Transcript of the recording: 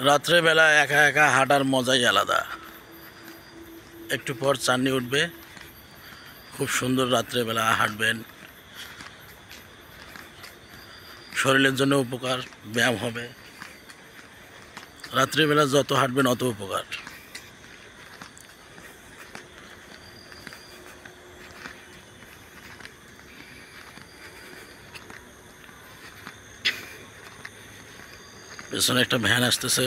রাত্রেবেলা একা একা হাঁটার মজাই আলাদা। একটু পর চাঁদনি উঠবে, খুব সুন্দর রাত্রেবেলা হাঁটবেন, শরীরের জন্য উপকার, ব্যায়াম হবে। রাত্রিবেলা যত হাঁটবেন অত উপকার। পেছনে একটা ভ্যান আসতেছে।